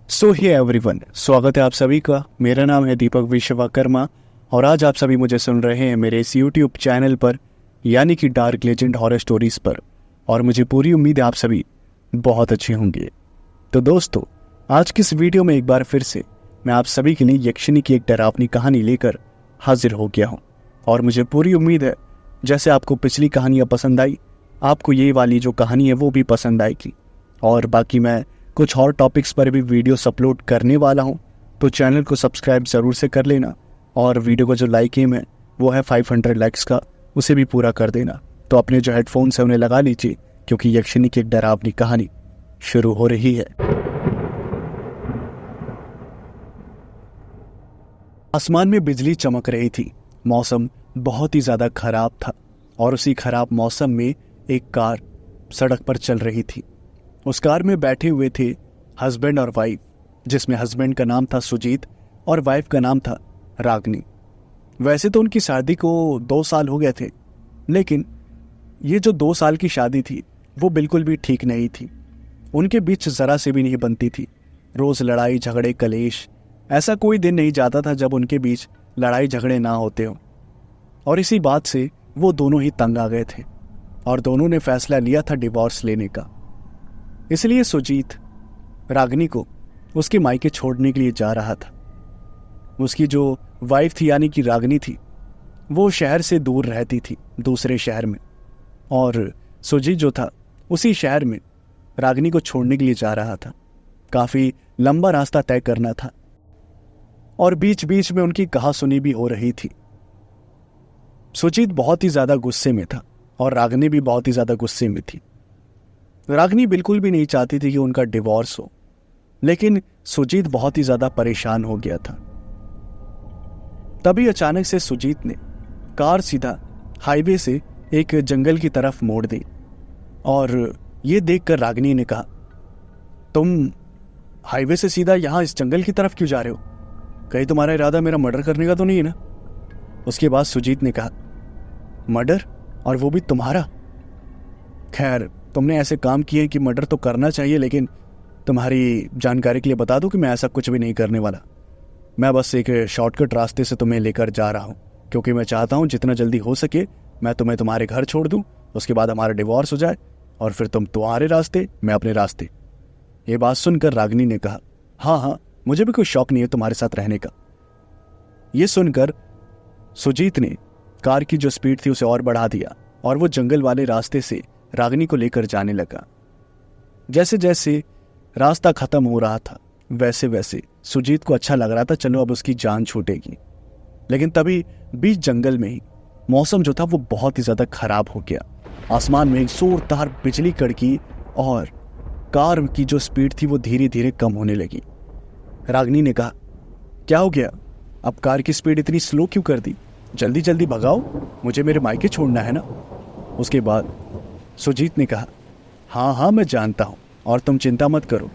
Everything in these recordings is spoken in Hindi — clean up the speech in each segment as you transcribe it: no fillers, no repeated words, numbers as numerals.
सो हे एवरीवन, स्वागत है आप सभी का। मेरा नाम है दीपक विश्वकर्मा और आज आप सभी मुझे सुन रहे हैं मेरे इस यूट्यूब चैनल पर, यानी कि डार्क लेजेंड हॉरर स्टोरीज पर। और मुझे पूरी उम्मीद है आप सभी बहुत अच्छे होंगे। तो दोस्तों, आज की इस वीडियो में एक बार फिर से मैं आप सभी के लिए यक्षिणी की एक डरावनी कहानी लेकर हाजिर हो गया हूँ। और मुझे पूरी उम्मीद है जैसे आपको पिछली कहानियाँ पसंद आई, आपको ये वाली जो कहानी है वो भी पसंद आएगी। और बाकी मैं कुछ और टॉपिक्स पर भी वीडियोस अपलोड करने वाला हूं, तो चैनल को सब्सक्राइब ज़रूर से कर लेना। और वीडियो का जो लाइक एम है वो है 500 लाइक्स का, उसे भी पूरा कर देना। तो अपने जो हेडफोन्स है उन्हें लगा लीजिए, क्योंकि यक्षिणी की एक डरावनी कहानी शुरू हो रही है। आसमान में बिजली चमक रही थी, मौसम बहुत ही ज़्यादा खराब था और उसी खराब मौसम में एक कार सड़क पर चल रही थी। उस कार में बैठे हुए थे हस्बैंड और वाइफ, जिसमें हस्बैंड का नाम था सुजीत और वाइफ का नाम था रागनी। वैसे तो उनकी शादी को 2 साल हो गए थे, लेकिन ये जो 2 साल की शादी थी वो बिल्कुल भी ठीक नहीं थी। उनके बीच ज़रा से भी नहीं बनती थी। रोज़ लड़ाई झगड़े कलेश, ऐसा कोई दिन नहीं जाता था जब उनके बीच लड़ाई झगड़े ना होते हो। और इसी बात से वो दोनों ही तंग आ गए थे और दोनों ने फैसला लिया था डिवोर्स लेने का। इसलिए सुजीत रागनी को उसके मायके छोड़ने के लिए जा रहा था। उसकी जो वाइफ थी यानी कि रागनी थी, वो शहर से दूर रहती थी, दूसरे शहर में, और सुजीत जो था उसी शहर में रागनी को छोड़ने के लिए जा रहा था। काफ़ी लंबा रास्ता तय करना था और बीच बीच में उनकी कहासुनी भी हो रही थी। सुजीत बहुत ही ज़्यादा गुस्से में था और रागनी भी बहुत ही ज़्यादा गुस्से में थी। रागनी बिल्कुल भी नहीं चाहती थी कि उनका डिवोर्स हो, लेकिन सुजीत बहुत ही ज्यादा परेशान हो गया था। तभी अचानक से सुजीत ने कार सीधा हाईवे से एक जंगल की तरफ मोड़ दी और ये देखकर रागनी ने कहा, तुम हाईवे से सीधा यहां इस जंगल की तरफ क्यों जा रहे हो? कहीं तुम्हारा इरादा मेरा मर्डर करने का तो नहीं है ना? उसके बाद सुजीत ने कहा, मर्डर? और वो भी तुम्हारा? खैर, तुमने ऐसे काम किए कि मर्डर तो करना चाहिए, लेकिन तुम्हारी जानकारी के लिए बता दूं कि मैं ऐसा कुछ भी नहीं करने वाला। मैं बस एक शॉर्टकट रास्ते से तुम्हें लेकर जा रहा हूं, क्योंकि मैं चाहता हूं जितना जल्दी हो सके मैं तुम्हें तुम्हारे घर छोड़ दूं, उसके बाद हमारा डिवोर्स हो जाए और फिर तुम तुम्हारे रास्ते, मैं अपने रास्ते। ये बात सुनकर रागनी ने कहा, हाँ, मुझे भी कोई शौक नहीं है तुम्हारे साथ रहने का। ये सुनकर सुजीत ने कार की जो स्पीड थी उसे और बढ़ा दिया और वो जंगल वाले रास्ते से रागनी को लेकर जाने लगा। जैसे जैसे रास्ता खत्म हो रहा था वैसे वैसे सुजीत को अच्छा लग रहा था, चलो अब उसकी जान छूटेगी। लेकिन तभी बीच जंगल में ही मौसम जो था वो बहुत ही ज्यादा खराब हो गया। आसमान में एक जोरदार बिजली कड़की और कार की जो स्पीड थी वो धीरे धीरे कम होने लगी। रागनी ने कहा, क्या हो गया? अब कार की स्पीड इतनी स्लो क्यों कर दी? जल्दी जल्दी भगाओ, मुझे मेरे मायके छोड़ना है ना। उसके बाद सुजीत ने कहा, हाँ, मैं जानता हूँ और तुम चिंता मत करो,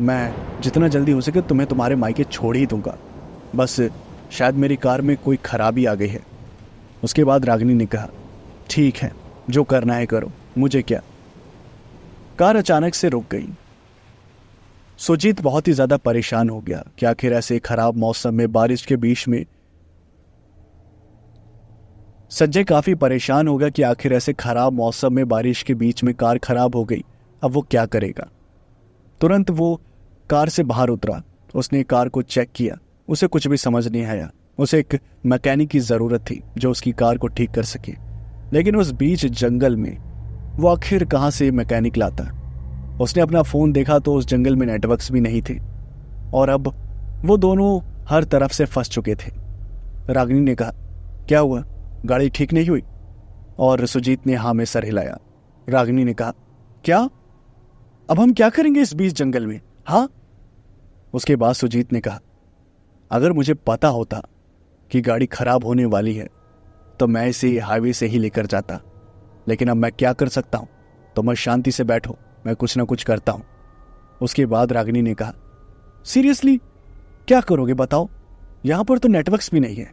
मैं जितना जल्दी हो सके तुम्हें तुम्हारे मायके छोड़ ही दूंगा। बस शायद मेरी कार में कोई खराबी आ गई है। उसके बाद रागनी ने कहा, ठीक है, जो करना है करो, मुझे क्या। कार अचानक से रुक गई। सुजीत बहुत ही ज़्यादा परेशान हो गया कि आखिर ऐसे खराब मौसम में, बारिश के बीच में संजय काफी परेशान हो गया कि आखिर ऐसे खराब मौसम में, बारिश के बीच में कार खराब हो गई, अब वो क्या करेगा। तुरंत वो कार से बाहर उतरा, उसने कार को चेक किया, उसे कुछ भी समझ नहीं आया। उसे एक मैकेनिक की ज़रूरत थी जो उसकी कार को ठीक कर सके, लेकिन उस बीच जंगल में वो आखिर कहाँ से मैकेनिक लाता। उसने अपना फ़ोन देखा तो उस जंगल में नेटवर्क्स भी नहीं थे और अब वो दोनों हर तरफ से फंस चुके थे। रागिनी ने कहा, क्या हुआ, गाड़ी ठीक नहीं हुई? और सुजीत ने हाँ में सर हिलाया। रागिनी ने कहा, क्या? अब हम क्या करेंगे इस बीच जंगल में? हाँ। उसके बाद सुजीत ने कहा, अगर मुझे पता होता कि गाड़ी खराब होने वाली है तो मैं इसे हाईवे से ही लेकर जाता, लेकिन अब मैं क्या कर सकता हूं? तो मैं शांति से बैठो, मैं कुछ ना कुछ करता हूं। उसके बाद रागिनी ने कहा, सीरियसली क्या करोगे बताओ? यहां पर तो नेटवर्क्स भी नहीं है,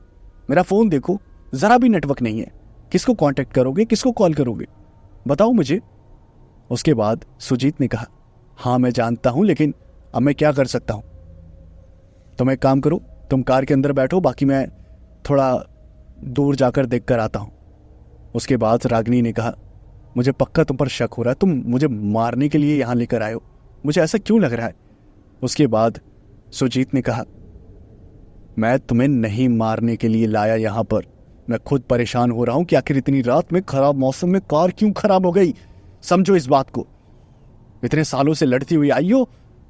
मेरा फोन देखो, जरा भी नेटवर्क नहीं है। किसको कांटेक्ट करोगे, किसको कॉल करोगे, बताओ मुझे। उसके बाद सुजीत ने कहा, हाँ मैं जानता हूं, लेकिन अब मैं क्या कर सकता हूं? तुम एक काम करो, तुम कार के अंदर बैठो, बाकी मैं थोड़ा दूर जाकर देख कर आता हूँ। उसके बाद रागिनी ने कहा, मुझे पक्का तुम पर शक हो रहा है, तुम मुझे मारने के लिए यहाँ लेकर आए हो, मुझे ऐसा क्यों लग रहा है? उसके बाद सुजीत ने कहा, मैं तुम्हें नहीं मारने के लिए लाया यहाँ पर, मैं खुद परेशान हो रहा हूँ कि आखिर इतनी रात में खराब मौसम में कार क्यों खराब हो गई। समझो इस बात को, इतने सालों से लड़ती हुई आई हो,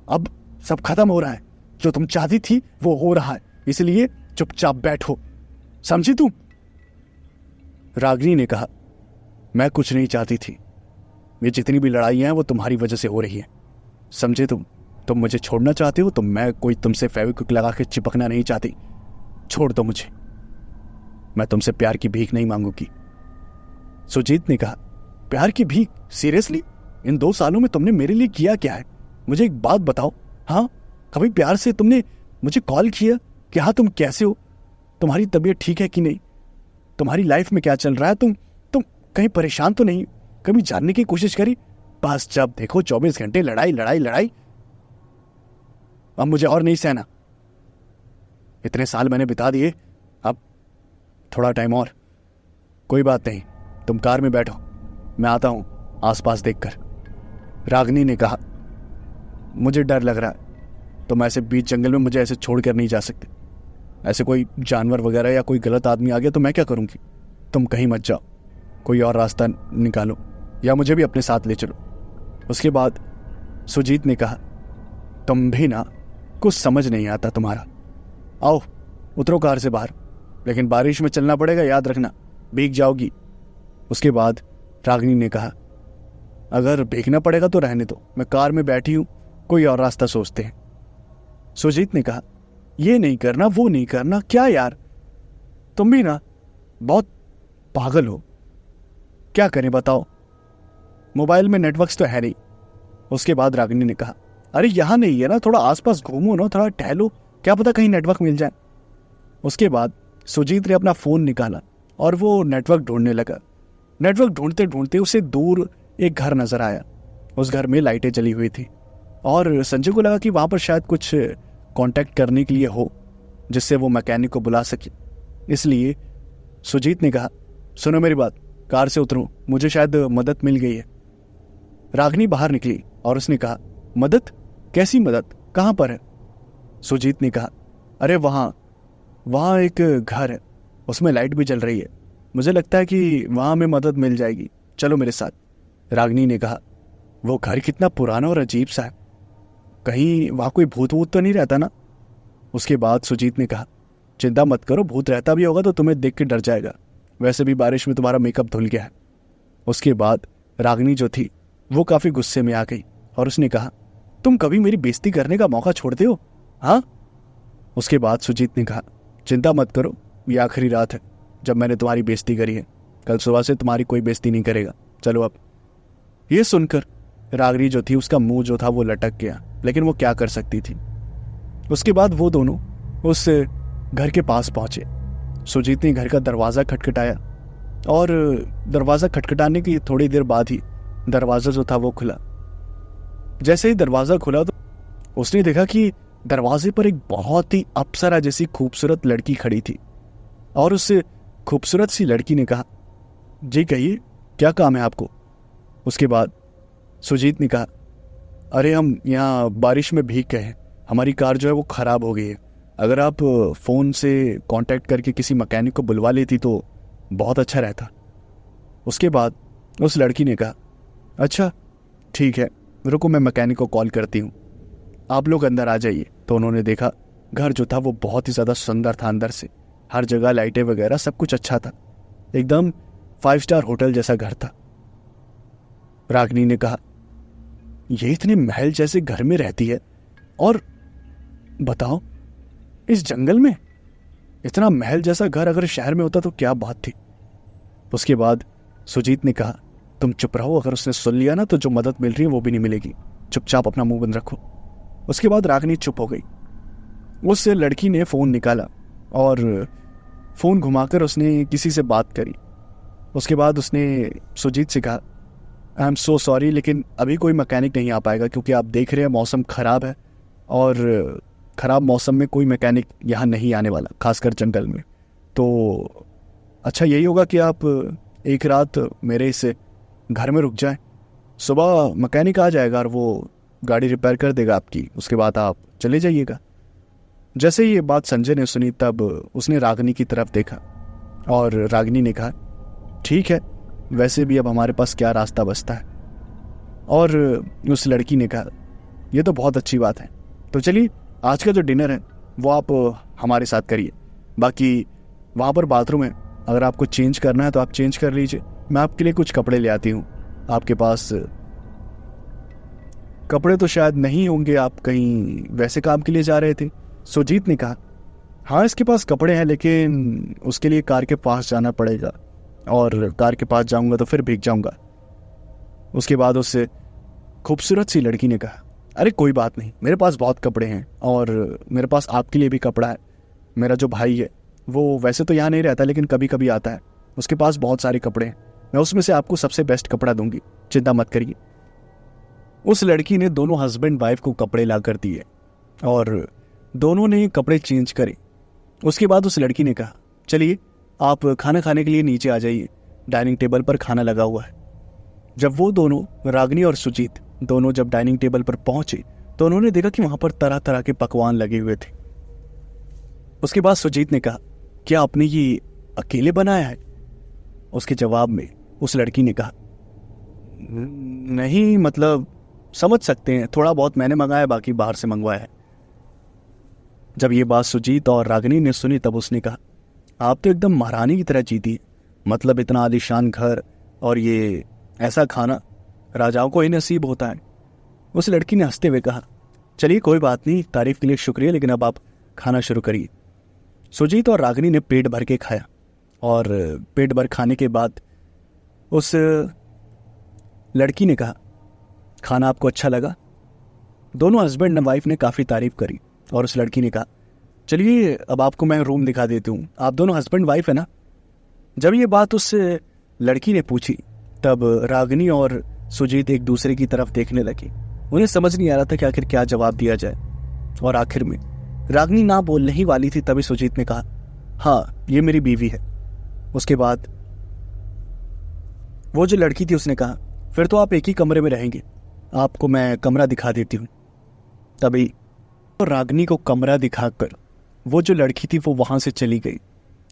अब सब खत्म हो रहा है, जो तुम चाहती थी वो हो रहा है, इसलिए चुपचाप बैठो, समझी तुम? रागिनी ने कहा, मैं कुछ नहीं चाहती थी, ये जितनी भी लड़ाइयाँ हैं वो तुम्हारी वजह से हो रही है, समझे तुम मुझे छोड़ना चाहते हो तो मैं कोई तुमसे फेविक्विक लगा के चिपकना नहीं चाहती, छोड़ दो मुझे, मैं तुमसे प्यार की भीख नहीं मांगूंगी। सुजीत ने कहा, प्यार की भीख? सीरियसली? इन 2 सालों में तुमने मेरे लिए किया क्या है? मुझे एक बात बताओ, हाँ, कभी प्यार से तुमने मुझे कॉल किया कि हाँ तुम कैसे हो, तुम्हारी तबीयत ठीक है कि नहीं, तुम्हारी लाइफ में क्या चल रहा है, तुम कहीं परेशान तो नहीं, कभी जानने की कोशिश करी? बस जब देखो 24 घंटे लड़ाई लड़ाई लड़ाई। अब मुझे और नहीं सहना, इतने साल मैंने बिता दिए, अब थोड़ा टाइम और। कोई बात नहीं, तुम कार में बैठो, मैं आता हूं आसपास देखकर। रागिनी ने कहा, मुझे डर लग रहा है, तुम ऐसे बीच जंगल में मुझे ऐसे छोड़ कर नहीं जा सकते, ऐसे कोई जानवर वगैरह या कोई गलत आदमी आ गया तो मैं क्या करूंगी? तुम कहीं मत जाओ, कोई और रास्ता निकालो या मुझे भी अपने साथ ले चलो। उसके बाद सुजीत ने कहा, तुम भी ना, कुछ समझ नहीं आता तुम्हारा, आओ उतरो कार से बाहर, लेकिन बारिश में चलना पड़ेगा, याद रखना, भीग जाओगी। उसके बाद रागिनी ने कहा, अगर भीगना पड़ेगा तो रहने दो, मैं कार में बैठी हूं, कोई और रास्ता सोचते हैं। सुजीत ने कहा, ये नहीं करना वो नहीं करना, क्या यार, तुम भी ना बहुत पागल हो, क्या करें बताओ, मोबाइल में नेटवर्क तो है नहीं। उसके बाद रागिनी ने कहा, अरे यहां नहीं है ना, थोड़ा आसपास घूमो ना, थोड़ा टहलो, क्या पता कहीं नेटवर्क मिल जाए। उसके बाद सुजीत ने अपना फोन निकाला और वो नेटवर्क ढूंढने लगा। नेटवर्क ढूंढते ढूंढते उसे दूर एक घर नजर आया, उस घर में लाइटें जली हुई थी और संजय को लगा कि वहां पर शायद कुछ कांटेक्ट करने के लिए हो जिससे वो मैकेनिक को बुला सके। इसलिए सुजीत ने कहा, सुनो मेरी बात, कार से उतरो, मुझे शायद मदद मिल गई है। रागिनी बाहर निकली और उसने कहा, मदद? कैसी मदद, कहां पर है? सुजीत ने कहा, अरे वहां एक घर है, उसमें लाइट भी जल रही है, मुझे लगता है कि वहां में मदद मिल जाएगी, चलो मेरे साथ। रागिनी ने कहा, वो घर कितना पुराना और अजीब सा है, कहीं वहां कोई भूत वूत तो नहीं रहता ना? उसके बाद सुजीत ने कहा, चिंता मत करो, भूत रहता भी होगा तो तुम्हें देख के डर जाएगा, वैसे भी बारिश में तुम्हारा मेकअप धुल गया है। उसके बाद रागिनी जो थी वो काफी गुस्से में आ गई और उसने कहा, तुम कभी मेरी बेइज्जती करने का मौका छोड़ते हो, हाँ? उसके बाद सुजीत ने कहा, चिंता मत करो, ये आखिरी रात है जब मैंने तुम्हारी बेइज्जती करी है, कल सुबह से तुम्हारी कोई बेइज्जती नहीं करेगा, चलो अब। ये सुनकर रागिनी जो थी उसका मुंह जो था वो लटक गया, लेकिन वो क्या कर सकती थी। उसके बाद वो दोनों उस घर के पास पहुंचे। सुजीत ने घर का दरवाज़ा खटखटाया और दरवाज़ा खटखटाने की थोड़ी देर बाद ही दरवाज़ा जो था वो खुला। जैसे ही दरवाज़ा खुला तो उसने देखा कि दरवाजे पर एक बहुत ही अप्सरा जैसी खूबसूरत लड़की खड़ी थी और उस खूबसूरत सी लड़की ने कहा, जी कहिए, क्या काम है आपको? उसके बाद सुजीत ने कहा, अरे हम यहाँ बारिश में भीग गए हैं, हमारी कार जो है वो ख़राब हो गई है, अगर आप फ़ोन से कांटेक्ट करके किसी मैकेनिक को बुलवा लेती तो बहुत अच्छा रहता। उसके बाद उस लड़की ने कहा, अच्छा ठीक है, रुको मैं मैकेनिक को कॉल करती हूँ, आप लोग अंदर आ जाइए। तो उन्होंने देखा घर जो था वो बहुत ही ज़्यादा सुंदर था, अंदर से हर जगह लाइटें वगैरह सब कुछ अच्छा था, एकदम 5 स्टार होटल जैसा घर था। रागिनी ने कहा, ये इतने महल जैसे घर में रहती है और बताओ इस जंगल में इतना महल जैसा घर अगर शहर में होता तो क्या बात थी। उसके बाद सुजीत ने कहा, तुम चुप रहो, अगर उसने सुन लिया ना तो जो मदद मिल रही है वो भी नहीं मिलेगी, चुपचाप अपना मुंह बंद रखो। उसके बाद रागिनी चुप हो गई। उस लड़की ने फ़ोन निकाला और फ़ोन घुमाकर उसने किसी से बात करी। उसके बाद उसने सुजीत से कहा, आई एम सो सॉरी, लेकिन अभी कोई मैकेनिक नहीं आ पाएगा क्योंकि आप देख रहे हैं मौसम ख़राब है और ख़राब मौसम में कोई मैकेनिक यहाँ नहीं आने वाला, खासकर जंगल में। तो अच्छा यही होगा कि आप एक रात मेरे इस घर में रुक जाएं, सुबह मैकेनिक आ जाएगा और वो गाड़ी रिपेयर कर देगा आपकी, उसके बाद आप चले जाइएगा। जैसे ही ये बात संजय ने सुनी तब उसने रागिनी की तरफ देखा और रागिनी ने कहा, ठीक है, वैसे भी अब हमारे पास क्या रास्ता बचता है। और उस लड़की ने कहा, ये तो बहुत अच्छी बात है, तो चलिए आज का जो डिनर है वो आप हमारे साथ करिए, बाकी वहाँ पर बाथरूम है, अगर आपको चेंज करना है तो आप चेंज कर लीजिए, मैं आपके लिए कुछ कपड़े ले आती हूँ। आपके पास कपड़े तो शायद नहीं होंगे, आप कहीं वैसे काम के लिए जा रहे थे। सुजीत ने कहा, हाँ इसके पास कपड़े हैं, लेकिन उसके लिए कार के पास जाना पड़ेगा, और कार के पास जाऊंगा तो फिर भीग जाऊंगा। उसके बाद उससे खूबसूरत सी लड़की ने कहा, अरे कोई बात नहीं, मेरे पास बहुत कपड़े हैं और मेरे पास आपके लिए भी कपड़ा है। मेरा जो भाई है वो वैसे तो यहाँ नहीं रहता, लेकिन कभी कभी आता है, उसके पास बहुत सारे कपड़े हैं, मैं उसमें से आपको सबसे बेस्ट कपड़ा दूंगी, चिंता मत करिए। उस लड़की ने दोनों हस्बैंड वाइफ को कपड़े ला कर दिए और दोनों ने कपड़े चेंज करे। उसके बाद उस लड़की ने कहा, चलिए आप खाना खाने के लिए नीचे आ जाइए, डाइनिंग टेबल पर खाना लगा हुआ है। जब वो दोनों, रागिनी और सुजीत दोनों जब डाइनिंग टेबल पर पहुंचे तो उन्होंने देखा कि वहां पर तरह तरह के पकवान लगे हुए थे। उसके बाद सुजीत ने कहा, क्या आपने ये अकेले बनाया है? उसके जवाब में उस लड़की ने कहा, नहीं, मतलब समझ सकते हैं, थोड़ा बहुत मैंने मंगाया, बाकी बाहर से मंगवाया है। जब ये बात सुजीत और रागिनी ने सुनी तब उसने कहा, आप तो एकदम महारानी की तरह जीती, मतलब इतना आलीशान घर और ये ऐसा खाना राजाओं को ही नसीब होता है। उस लड़की ने हंसते हुए कहा, चलिए कोई बात नहीं, तारीफ के लिए शुक्रिया, लेकिन अब आप खाना शुरू करिए। सुजीत और रागिनी ने पेट भर के खाया और पेट भर खाने के बाद उस लड़की ने कहा, खाना आपको अच्छा लगा? दोनों हस्बैंड एंड वाइफ ने काफ़ी तारीफ करी और उस लड़की ने कहा, चलिए अब आपको मैं रूम दिखा देती हूँ, आप दोनों हस्बैंड वाइफ है ना? जब ये बात उस लड़की ने पूछी तब रागिनी और सुजीत एक दूसरे की तरफ देखने लगे। उन्हें समझ नहीं आ रहा था कि आखिर क्या जवाब दिया जाए, और आखिर में रागिनी ना बोलने ही वाली थी तभी सुजीत ने कहा, हाँ ये मेरी बीवी है। उसके बाद वो जो लड़की थी उसने कहा, फिर तो आप एक ही कमरे में रहेंगे, आपको मैं कमरा दिखा देती हूँ। तभी तो रागिनी को कमरा दिखाकर वो जो लड़की थी वो वहां से चली गई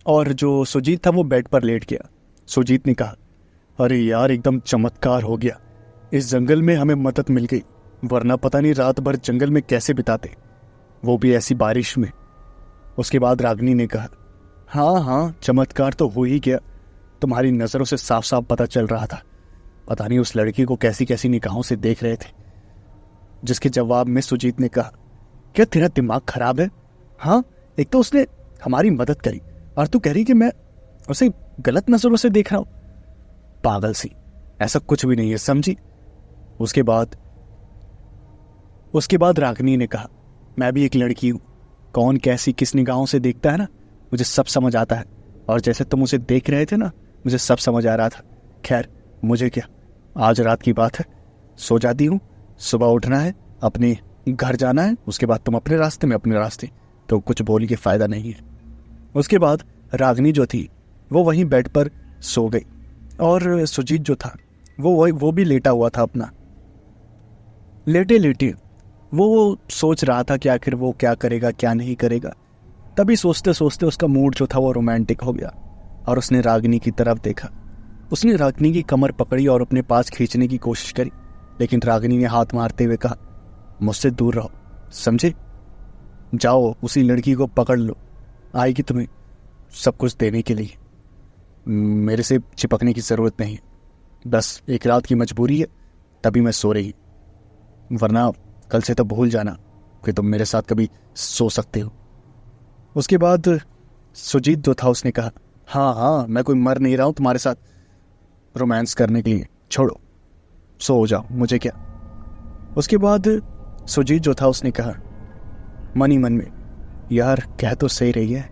और जो सुजीत था वो बेड पर लेट गया। सुजीत ने कहा, अरे यार एकदम चमत्कार हो गया, इस जंगल में हमें मदद मिल गई, वरना पता नहीं रात भर जंगल में कैसे बिताते, वो भी ऐसी बारिश में। उसके बाद रागिनी ने कहा, हाँ चमत्कार तो हो ही गया, तुम्हारी नज़रों से साफ साफ पता चल रहा था, पता नहीं उस लड़की को कैसी कैसी निगाहों से देख रहे थे। जिसके जवाब में सुजीत ने कहा, क्या तेरा दिमाग खराब है? हाँ, एक तो उसने हमारी मदद करी और तू कह रही कि मैं उसे गलत नजरों से देख रहा हूं? पागल सी, ऐसा कुछ भी नहीं है, समझी? उसके बाद रागिनी ने कहा, मैं भी एक लड़की हूं, कौन कैसी किस निगाहों से देखता है ना, मुझे सब समझ आता है, और जैसे तुम उसे देख रहे थे ना, मुझे सब समझ आ रहा था। खैर मुझे क्या, आज रात की बात है, सो जाती हूँ, सुबह उठना है, अपने घर जाना है, उसके बाद तुम अपने रास्ते में अपने रास्ते, तो कुछ बोल के फायदा नहीं है। उसके बाद रागिनी जो थी वो वहीं बेड पर सो गई और सुजीत जो था वो भी लेटा हुआ था अपना। लेटे लेटे वो सोच रहा था कि आखिर वो क्या करेगा क्या नहीं करेगा। तभी सोचते सोचते उसका मूड जो था वो रोमांटिक हो गया और उसने रागिनी की तरफ देखा। उसने रागिनी की कमर पकड़ी और अपने पास खींचने की कोशिश करी, लेकिन रागिनी ने हाथ मारते हुए कहा, मुझसे दूर रहो, समझे? जाओ उसी लड़की को पकड़ लो, आएगी तुम्हें सब कुछ देने के लिए, मेरे से चिपकने की ज़रूरत नहीं है, बस एक रात की मजबूरी है तभी मैं सो रही, वरना कल से तो भूल जाना कि तुम मेरे साथ कभी सो सकते हो। उसके बाद सुजीत जो था उसने कहा, हाँ मैं कोई मर नहीं रहा हूँ तुम्हारे साथ रोमांस करने के लिए, छोड़ो सो जाओ, मुझे क्या। उसके बाद सुजीत जो था उसने कहा मन ही मन में, यार कह तो सही रही है,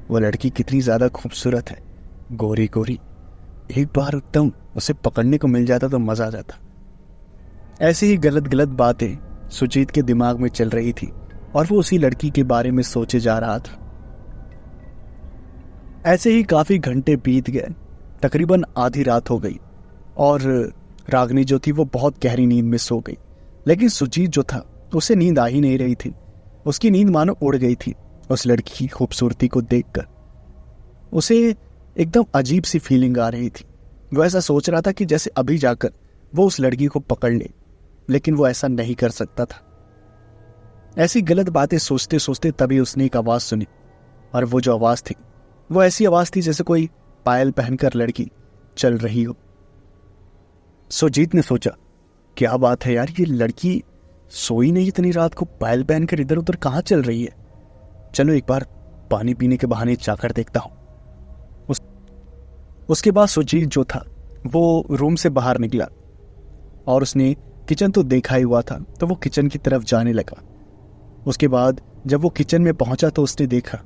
वो लड़की कितनी ज़्यादा खूबसूरत है, गोरी गोरी, एक बार एकदम उसे पकड़ने को मिल जाता तो मज़ा आ जाता। ऐसी ही गलत गलत बातें सुजीत के दिमाग में चल रही थी और वो उसी लड़की के बारे में सोचे जा रहा था। ऐसे ही काफी घंटे बीत गए, तकरीबन आधी रात हो गई और रागिनी जो थी वो बहुत गहरी नींद में सो गई। लेकिन सुजीत जो था उसे नींद आ ही नहीं रही थी। उसकी नींद मानो उड़ गई थी उस लड़की की खूबसूरती को देखकर। उसे एकदम अजीब सी फीलिंग आ रही थी। वो ऐसा सोच रहा था कि जैसे अभी जाकर वो उस लड़की को पकड़ ले, लेकिन वो ऐसा नहीं कर सकता था। ऐसी गलत बातें सोचते सोचते तभी उसने एक आवाज सुनी, और वो जो आवाज थी वो ऐसी आवाज थी जैसे कोई पायल पहनकर लड़की चल रही हो। सुजीत ने सोचा, क्या बात है यार, ये लड़की सोई नहीं इतनी रात को, पायल पहनकर इधर उधर कहाँ चल रही है। चलो एक बार पानी पीने के बहाने जाकर देखता हूं। उसके बाद सुजीत जो था वो रूम से बाहर निकला और उसने किचन तो देखा ही हुआ था, तो वो किचन की तरफ जाने लगा। उसके बाद जब वो किचन में पहुंचा तो उसने देखा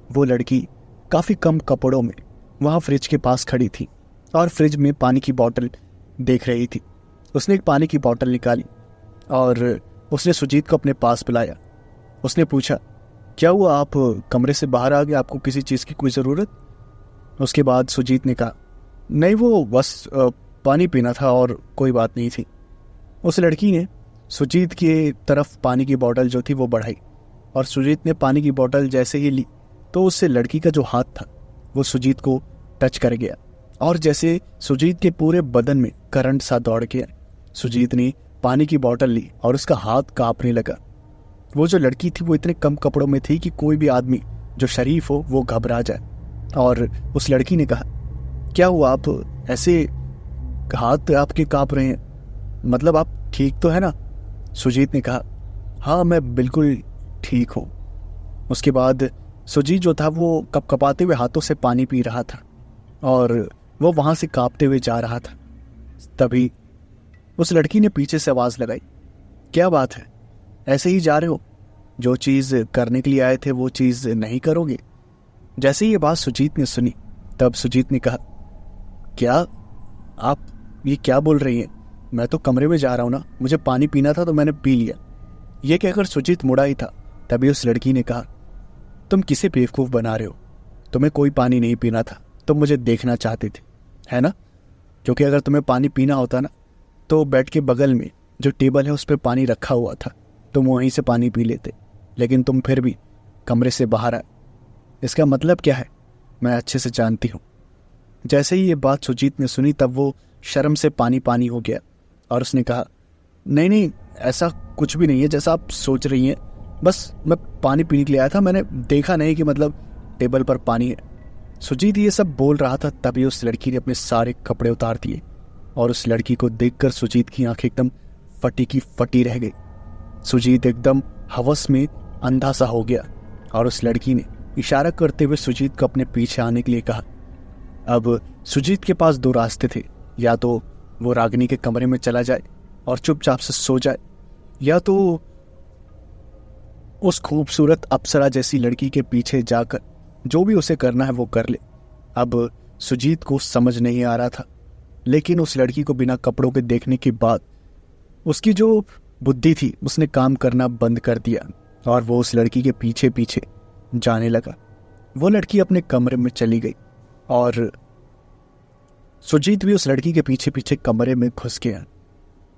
वो लड़की काफी कम कपड़ों में वहां फ्रिज के पास खड़ी थी और फ्रिज में पानी की बोतल देख रही थी। उसने एक पानी की बोतल निकाली और उसने सुजीत को अपने पास बुलाया। उसने पूछा, क्या हुआ, आप कमरे से बाहर आ गए, आपको किसी चीज़ की कोई ज़रूरत? उसके बाद सुजीत ने कहा, नहीं, वो बस पानी पीना था और कोई बात नहीं थी। उस लड़की ने सुजीत की तरफ पानी की बोतल जो थी वो बढ़ाई और सुजीत ने पानी की बोतल जैसे ही ली तो उससे लड़की का जो हाथ था वो सुजीत को टच कर गया और जैसे सुजीत के पूरे बदन में करंट सा दौड़ गया। सुजीत ने पानी की बोतल ली और उसका हाथ कांपने लगा। वो जो लड़की थी वो इतने कम कपड़ों में थी कि कोई भी आदमी जो शरीफ हो वो घबरा जाए। और उस लड़की ने कहा, क्या हुआ, आप ऐसे हाथ आपके कांप रहे हैं, मतलब आप ठीक तो है ना? सुजीत ने कहा, हाँ मैं बिल्कुल ठीक हूँ। उसके बाद सुजीत जो था वो कपकपाते हुए हाथों से पानी पी रहा था और वो वहाँ से कांपते हुए जा रहा था। तभी उस लड़की ने पीछे से आवाज़ लगाई, क्या बात है, ऐसे ही जा रहे हो? जो चीज़ करने के लिए आए थे वो चीज़ नहीं करोगे? जैसे ये बात सुजीत ने सुनी तब सुजीत ने कहा, क्या आप ये क्या बोल रही हैं? मैं तो कमरे में जा रहा हूँ ना, मुझे पानी पीना था तो मैंने पी लिया। ये कहकर सुजीत मुड़ा ही था तभी उस लड़की ने कहा, तुम किसे बेवकूफ़ बना रहे हो? तुम्हें कोई पानी नहीं पीना था, तुम मुझे देखना चाहते थे, है ना? क्योंकि अगर तुम्हें पानी पीना होता ना तो बेड के बगल में जो टेबल है उस पर पानी रखा हुआ था, तुम वहीं से पानी पी लेते, लेकिन तुम फिर भी कमरे से बाहर आए। इसका मतलब क्या है मैं अच्छे से जानती हूँ। जैसे ही ये बात सुजीत ने सुनी तब वो शर्म से पानी पानी हो गया और उसने कहा, नहीं नहीं, ऐसा कुछ भी नहीं है जैसा आप सोच रही हैं, बस मैं पानी पीने के लिए आया था, मैंने देखा नहीं कि मतलब टेबल पर पानी है। सुजीत ये सब बोल रहा था तभी उस लड़की ने अपने सारे कपड़े उतार दिए और उस लड़की को देखकर सुजीत की आंखें एकदम फटी की फटी रह गई। सुजीत एकदम हवस में अंधा सा हो गया और उस लड़की ने इशारा करते हुए सुजीत को अपने पीछे आने के लिए कहा। अब सुजीत के पास दो रास्ते थे, या तो वो रागिनी के कमरे में चला जाए और चुपचाप से सो जाए, या तो उस खूबसूरत अप्सरा जैसी लड़की के पीछे जाकर जो भी उसे करना है वो कर ले। अब सुजीत को समझ नहीं आ रहा था, लेकिन उस लड़की को बिना कपड़ों के देखने के बाद उसकी जो बुद्धि थी उसने काम करना बंद कर दिया और वो उस लड़की के पीछे पीछे जाने लगा। वो लड़की अपने कमरे में चली गई और सुजीत भी उस लड़की के पीछे पीछे कमरे में घुस गया।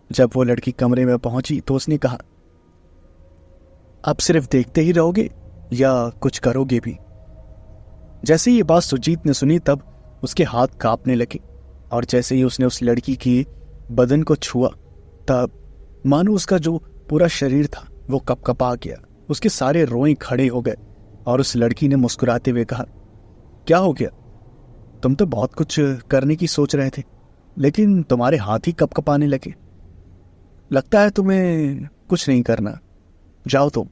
जब वो लड़की कमरे में पहुंची तो उसने कहा, अब सिर्फ देखते ही रहोगे या कुछ करोगे भी? जैसे ये बात सुजीत ने सुनी तब उसके हाथ कांपने लगे और जैसे ही उसने उस लड़की की बदन को छुआ तब मानो उसका जो पूरा शरीर था वो कपकपा गया, उसके सारे रोए खड़े हो गए और उस लड़की ने मुस्कुराते हुए कहा, क्या हो गया? तुम तो बहुत कुछ करने की सोच रहे थे लेकिन तुम्हारे हाथ ही कपकपाने लगे। लगता है तुम्हें कुछ नहीं करना, जाओ तुम,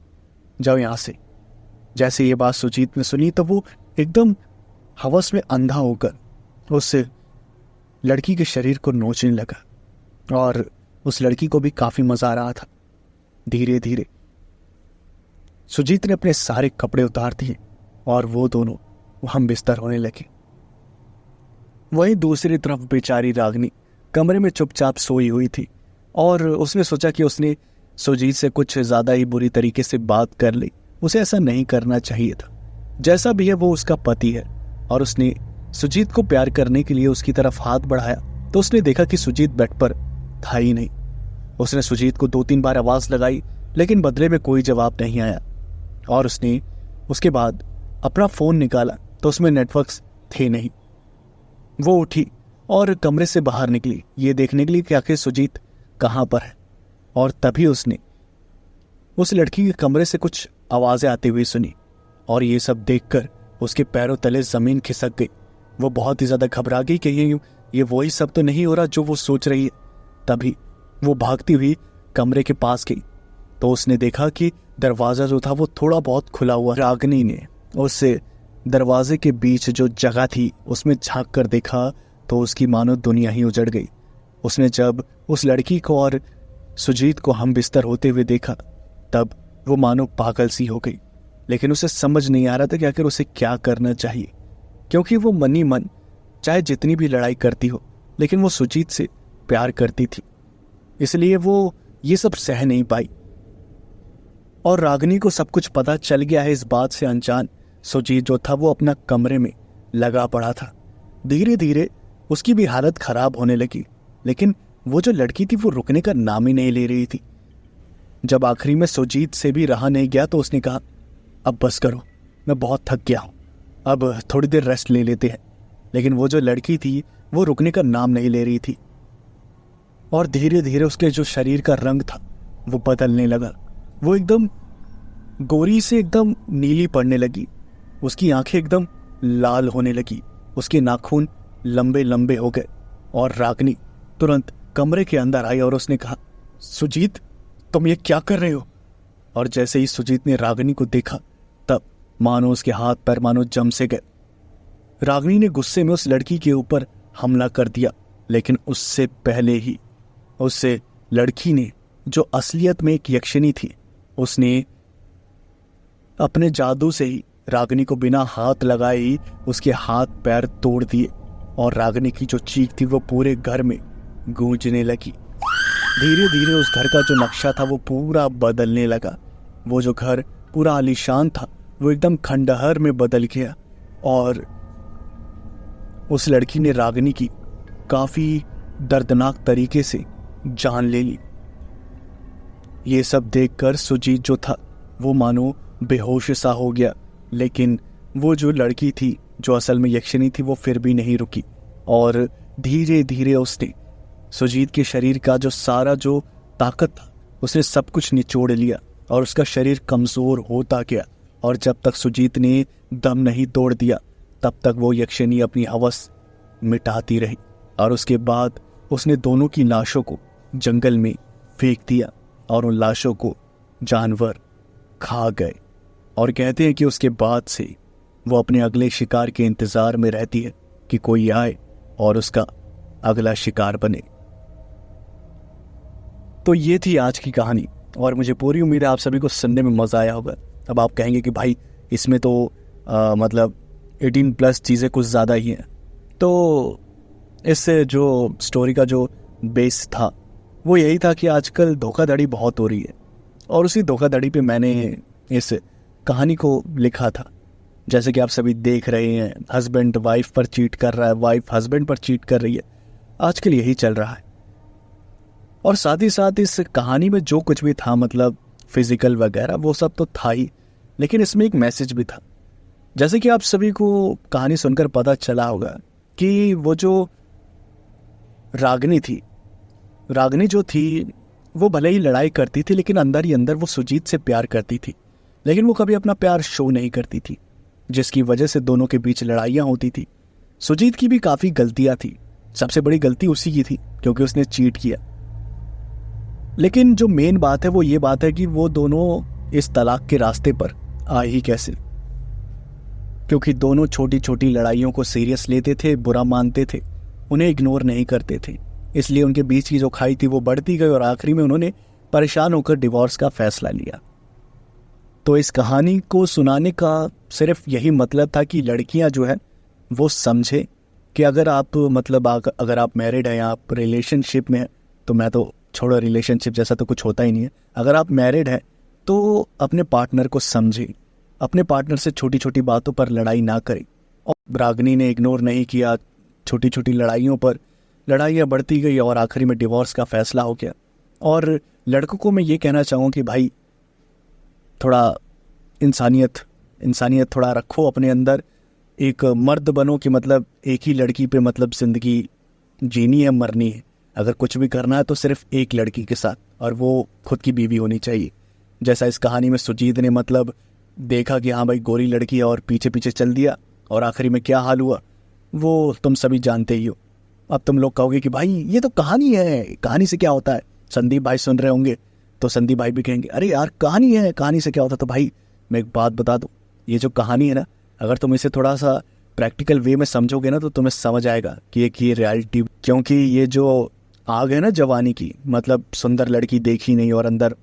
जाओ यहाँ से। जैसे ये बात सुजीत ने सुनी तो वो एकदम हवस में अंधा होकर उस लड़की के शरीर को नोचने लगा और उस लड़की को भी काफी मजा आ रहा था। धीरे धीरे सुजीत ने अपने सारे कपड़े उतार दिए और वो दोनों हम बिस्तर होने लगे। वहीं दूसरी तरफ बेचारी रागिनी कमरे में चुपचाप सोई हुई थी और उसने सोचा कि उसने सुजीत से कुछ ज्यादा ही बुरी तरीके से बात कर ली उसे ऐसा नहीं करना चाहिए था। जैसा भी है वो उसका पति है और उसने सुजीत को प्यार करने के लिए उसकी तरफ हाथ बढ़ाया तो उसने देखा कि सुजीत बेड पर था ही नहीं। उसने सुजीत को 2-3 बार आवाज लगाई लेकिन बदले में कोई जवाब नहीं आया और उसने उसके बाद अपना फोन निकाला तो उसमें नेटवर्क्स थे नहीं। वो उठी और कमरे से बाहर निकली ये देखने के लिए कि आखिर सुजीत कहाँ पर है और तभी उसने उस लड़की के कमरे से कुछ आवाजें आती हुई सुनी और ये सब देखकर उसके पैरों तले जमीन खिसक गई। वो बहुत ही ज्यादा घबरा गई कि ये वही सब तो नहीं हो रहा जो वो सोच रही है। तभी वो भागती हुई कमरे के पास गई तो उसने देखा कि दरवाजा जो था वो थोड़ा बहुत खुला हुआ। रागिनी ने उससे दरवाजे के बीच जो जगह थी उसमें झांक कर देखा तो उसकी मानो दुनिया ही उजड़ गई। उसने जब उस लड़की को और सुजीत को हम बिस्तर होते हुए देखा तब वो मानो पागल सी हो गई, लेकिन उसे समझ नहीं आ रहा था कि आखिर उसे क्या करना चाहिए, क्योंकि वो मनी मन चाहे जितनी भी लड़ाई करती हो लेकिन वो सुजीत से प्यार करती थी, इसलिए वो ये सब सह नहीं पाई। और रागिनी को सब कुछ पता चल गया है। इस बात से अनजान सुजीत जो था वो अपना कमरे में लगा पड़ा था। धीरे धीरे उसकी भी हालत खराब होने लगी, लेकिन वो जो लड़की थी वो रुकने का नाम ही नहीं ले रही थी। जब आखिरी में सुजीत से भी रहा नहीं गया तो उसने कहा, अब बस करो, मैं बहुत थक गया हूं, अब थोड़ी देर रेस्ट ले लेते हैं। लेकिन वो जो लड़की थी वो रुकने का नाम नहीं ले रही थी और धीरे धीरे उसके जो शरीर का रंग था वो बदलने लगा। वो एकदम गोरी से एकदम नीली पड़ने लगी, उसकी आंखें एकदम लाल होने लगी, उसके नाखून लंबे लंबे हो गए। और रागिनी तुरंत कमरे के अंदर आई और उसने कहा, सुजीत तुम ये क्या कर रहे हो? और जैसे ही सुजीत ने रागिनी को देखा तब मानो उसके हाथ पैर मानो जम से गए। रागिनी ने गुस्से में उस लड़की के ऊपर हमला कर दिया, लेकिन उससे पहले ही उससे लड़की ने, जो असलियत में एक यक्षिणी थी, उसने अपने जादू से ही रागिनी को बिना हाथ लगाए ही उसके हाथ पैर तोड़ दिए और रागिनी की जो चीख थी वो पूरे घर में गूंजने लगी। धीरे धीरे उस घर का जो नक्शा था वो पूरा बदलने लगा। वो जो घर पूरा आलीशान था वो एकदम खंडहर में बदल गया और उस लड़की ने रागिनी की काफी दर्दनाक तरीके से जान ले ली। ये सब देखकर सुजीत जो था वो मानो बेहोश सा हो गया, लेकिन वो जो लड़की थी जो असल में यक्षिणी थी वो फिर भी नहीं रुकी और धीरे धीरे उसने सुजीत के शरीर का जो सारा जो ताकत था उसने सब कुछ निचोड़ लिया और उसका शरीर कमजोर होता गया। और जब तक सुजीत ने दम नहीं तोड़ दिया तब तक वो यक्षिणी अपनी हवस मिटाती रही और उसके बाद उसने दोनों की लाशों को जंगल में फेंक दिया और उन लाशों को जानवर खा गए। और कहते हैं कि उसके बाद से वो अपने अगले शिकार के इंतजार में रहती है कि कोई आए और उसका अगला शिकार बने। तो ये थी आज की कहानी और मुझे पूरी उम्मीद है आप सभी को सुनने में मज़ा आया होगा। अब आप कहेंगे कि भाई इसमें तो मतलब 18+ चीज़ें कुछ ज़्यादा ही हैं। तो इससे जो स्टोरी का जो बेस था वो यही था कि आजकल धोखाधड़ी बहुत हो रही है और उसी धोखाधड़ी पे मैंने इस कहानी को लिखा था। जैसे कि आप सभी देख रहे हैं, हस्बैंड वाइफ पर चीट कर रहा है, वाइफ हस्बैंड पर चीट कर रही है, आजकल यही चल रहा है। और साथ ही साथ इस कहानी में जो कुछ भी था मतलब फिजिकल वगैरह वो सब तो था ही, लेकिन इसमें एक मैसेज भी था। जैसे कि आप सभी को कहानी सुनकर पता चला होगा कि वो जो रागिनी थी, रागिनी जो थी वो भले ही लड़ाई करती थी लेकिन अंदर ही अंदर वो सुजीत से प्यार करती थी, लेकिन वो कभी अपना प्यार शो नहीं करती थी, जिसकी वजह से दोनों के बीच लड़ाइयाँ होती थी। सुजीत की भी काफ़ी गलतियाँ थी, सबसे बड़ी गलती उसी की थी क्योंकि उसने चीट किया। लेकिन जो मेन बात है वो ये बात है कि वो दोनों इस तलाक के रास्ते पर आए ही कैसे, क्योंकि दोनों छोटी छोटी लड़ाइयों को सीरियस लेते थे, बुरा मानते थे, उन्हें इग्नोर नहीं करते थे, इसलिए उनके बीच की जो खाई थी वो बढ़ती गई और आखिरी में उन्होंने परेशान होकर डिवोर्स का फैसला लिया। तो इस कहानी को सुनाने का सिर्फ यही मतलब था कि लड़कियां जो है वो समझे कि अगर आप मतलब अगर आप मैरिड हैं या आप रिलेशनशिप में हैं, तो मैं तो छोड़ो, रिलेशनशिप जैसा तो कुछ होता ही नहीं है, अगर आप मैरिड हैं तो अपने पार्टनर को समझे, अपने पार्टनर से छोटी छोटी बातों पर लड़ाई ना करे। और रागिनी ने इग्नोर नहीं किया, छोटी छोटी लड़ाइयों पर लड़ाइयाँ बढ़ती गई और आखिरी में डिवोर्स का फैसला हो गया। और लड़कों को मैं ये कहना चाहूँ कि भाई थोड़ा इंसानियत थोड़ा रखो अपने अंदर, एक मर्द बनो कि मतलब एक ही लड़की पे मतलब ज़िंदगी जीनी है, मरनी है। अगर कुछ भी करना है तो सिर्फ एक लड़की के साथ, और वो खुद की बीवी होनी चाहिए। जैसा इस कहानी में सुजीत ने मतलब देखा कि हाँ भाई गोरी लड़की है और पीछे पीछे चल दिया, और आखिरी में क्या हाल हुआ वो तुम सभी जानते ही हो। अब तुम लोग कहोगे कि भाई ये तो कहानी है, कहानी से क्या होता है। संदीप भाई सुन रहे होंगे तो संदीप भाई भी कहेंगे अरे यार कहानी है, कहानी से क्या होता है। तो भाई मैं एक बात बता दूँ, ये जो कहानी है ना, अगर तुम इसे थोड़ा सा प्रैक्टिकल वे में समझोगे ना तो तुम्हें समझ आएगा कि ये रियलिटी। क्योंकि ये जो आग है ना जवानी की, मतलब सुंदर लड़की देखी नहीं और अंदर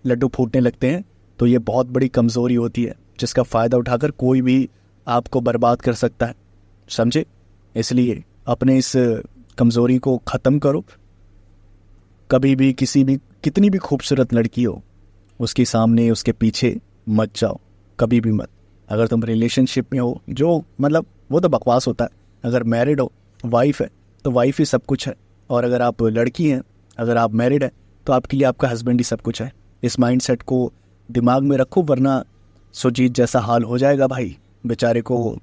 लड्डू फूटने लगते हैं, तो ये बहुत बड़ी कमज़ोरी होती है जिसका फ़ायदा उठाकर कोई भी आपको बर्बाद कर सकता है, समझे। इसलिए अपने इस कमज़ोरी को ख़त्म करो। कभी भी कितनी भी खूबसूरत लड़की हो उसके सामने उसके पीछे मत जाओ, कभी भी मत। अगर तुम रिलेशनशिप में हो, जो मतलब वो तो बकवास होता है। अगर मैरिड हो, वाइफ है तो वाइफ ही सब कुछ है, और अगर आप लड़की हैं, अगर आप मैरिड हैं तो आपके लिए आपका हस्बैंड ही सब कुछ है। इस माइंडसेट को दिमाग में रखो, वरना सुजीत जैसा हाल हो जाएगा भाई। बेचारे को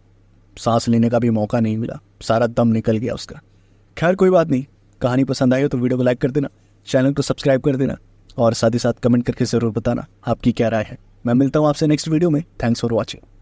सांस लेने का भी मौका नहीं मिला, सारा दम निकल गया उसका। खैर कोई बात नहीं, कहानी पसंद आई हो तो वीडियो को लाइक कर देना, चैनल को सब्सक्राइब कर देना, और साथ ही साथ कमेंट करके ज़रूर बताना आपकी क्या राय है। मैं मिलता हूँ आपसे नेक्स्ट वीडियो में। Thanks for watching.